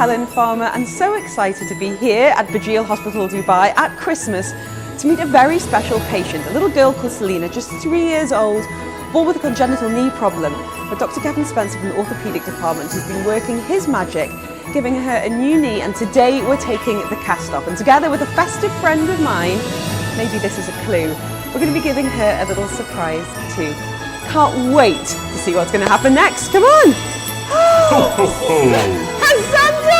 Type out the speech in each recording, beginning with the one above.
Helen Farmer, and so excited to be here at Burjeel Hospital Dubai at Christmas to meet a very special patient, a little girl called Selena, just 3 years old, born with a congenital knee problem. But Dr Gavin Spence from the Orthopedic department has been working his magic, giving her a new knee, and today we're taking the cast off. And together with a festive friend of mine, maybe this is a clue, we're going to be giving her a little surprise too. Can't wait to see what's going to happen next. Come on! And Santa!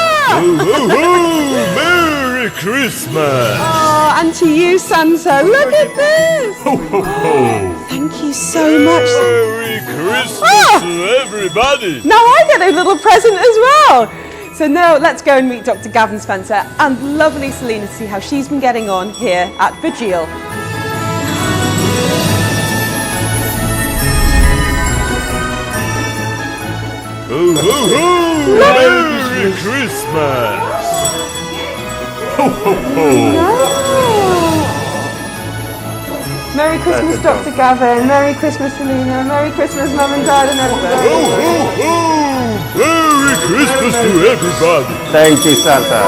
Merry Christmas! Oh, and to you, Santa, look at this! Thank you so much. Merry Christmas to everybody! Now I get a little present as well. So now let's go and meet Dr Gavin Spencer and lovely Selena to see how she's been getting on here at Burjeel. Ho, ho, ho! Merry Christmas! Ho, ho, ho! Merry Christmas, Dr Gavin. Merry Christmas, Selena. Merry Christmas, Mum and Dad and everybody. Ho, ho, ho! Merry Christmas to everybody! Thank you, Santa.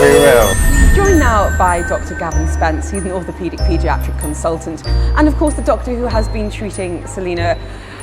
We will. Joined now by Dr Gavin Spence. He's an orthopedic paediatric consultant, and of course the doctor who has been treating Selena.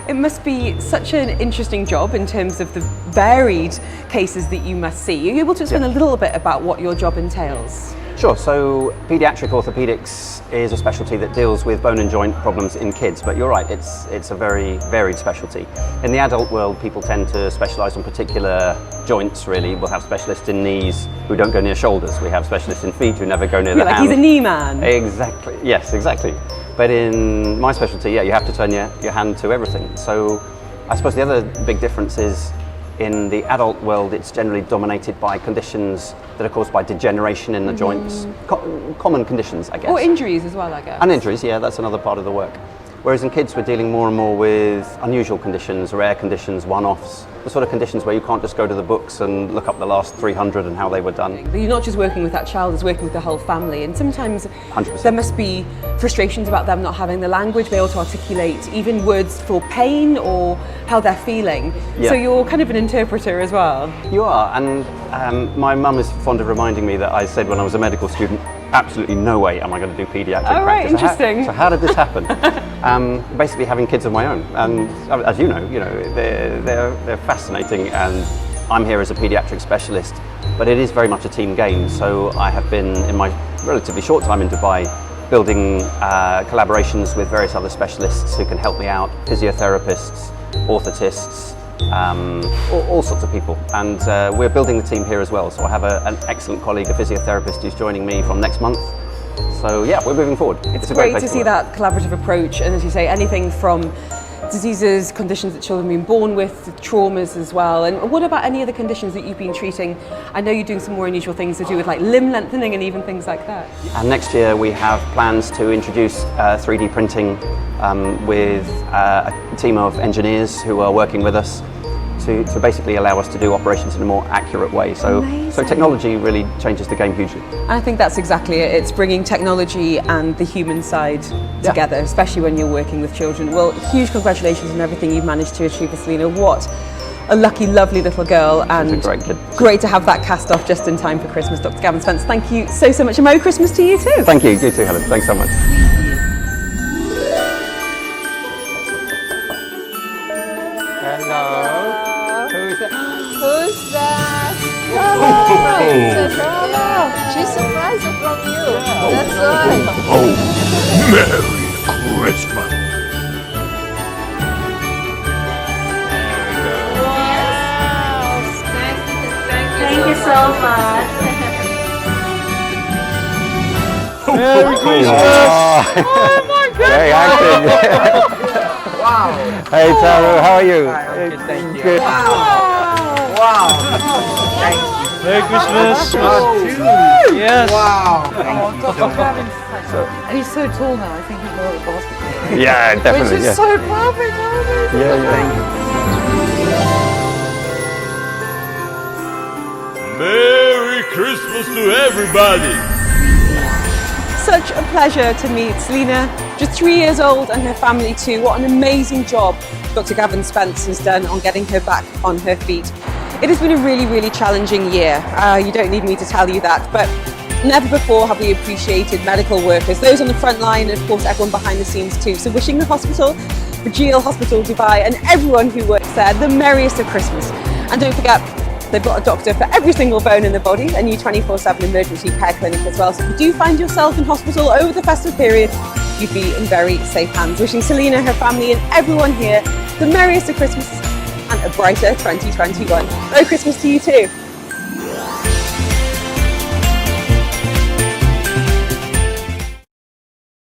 It must be such an interesting job in terms of the varied cases that you must see. Are you able to explain a little bit about what your job entails? Sure. So paediatric orthopedics is a specialty that deals with bone and joint problems in kids, but you're right, it's a very varied specialty. In the adult world, people tend to specialise on particular joints, really. We'll have specialists in knees who don't go near shoulders. We have specialists in feet who never go near the hand. Like he's a knee man. Exactly. Yes, exactly. But in my specialty, yeah, you have to turn your hand to everything. So I suppose the other big difference is in the adult world, it's generally dominated by conditions that are caused by degeneration in the joints. Common conditions, I guess. Or injuries as well, I guess. And injuries, yeah, that's another part of the work. Whereas in kids, we're dealing more and more with unusual conditions, rare conditions, one-offs, the sort of conditions where you can't just go to the books and look up the last 300 and how they were done. But you're not just working with that child, it's working with the whole family. And sometimes 100%. there must be frustrations about them not having the language, be able to articulate even words for pain or how they're feeling. Yeah. So you're kind of an interpreter as well. You are, and my mum is fond of reminding me that I said when I was a medical student, absolutely no way am I going to do paediatric Oh, right, practice. interesting. So how did this happen? Basically having kids of my own, and as you know, they're fascinating, and I'm here as a paediatric specialist, but it is very much a team game. So I have been, in my relatively short time in Dubai, building collaborations with various other specialists who can help me out, physiotherapists, orthotists, all sorts of people, and we're building the team here as well. So I have an excellent colleague, a physiotherapist, who's joining me from next month. So yeah, we're moving forward. It's a great great place to see work. that collaborative approach, and as you say, anything from diseases, conditions that children have been born with, traumas as well. And what about any other conditions that you've been treating? I know you're doing some more unusual things to do with like limb lengthening and even things like that. And next year we have plans to introduce 3D printing with a team of engineers who are working with us to basically allow us to do operations in a more accurate way. So technology really changes the game hugely. I think that's exactly it. It's bringing technology and the human side together, especially when you're working with children. Well, huge congratulations on everything you've managed to achieve with Selena. What a lucky, lovely little girl, and She's a great kid. Great to have that cast off just in time for Christmas. Dr Gavin Spence, thank you so much, and Merry Christmas to you too. Thank you. You too, Helen. Thanks so much. Hello. Who's that? Who's that? She's surprised from you. That's right. Oh, Merry Christmas! Wow. Thank you so much. Merry Christmas! Oh my God. Very active. Wow. Hey Taru, how are you? Good, thank you. Good. Wow. Thank you. Merry Christmas. Yes. Wow. Dr. Gavin Spence. And he's so tall now, I think he's more of a basketball. Yeah, definitely. Which is so perfect. Yeah. Merry Christmas to everybody! Such a pleasure to meet Selena, just 3 years old, and her family too. What an amazing job Dr Gavin Spence has done on getting her back on her feet. It has been a really, really challenging year. You don't need me to tell you that, but never before have we appreciated medical workers, those on the front line, and of course everyone behind the scenes too. So wishing the hospital, Burjeel Hospital Dubai, and everyone who works there the merriest of Christmas. And don't forget, they've got a doctor for every single bone in the body, a new 24/7 emergency care clinic as well. So if you do find yourself in hospital over the festive period, you'd be in very safe hands. Wishing Selena, her family, and everyone here the merriest of Christmas and a brighter 2021. Merry Christmas to you too.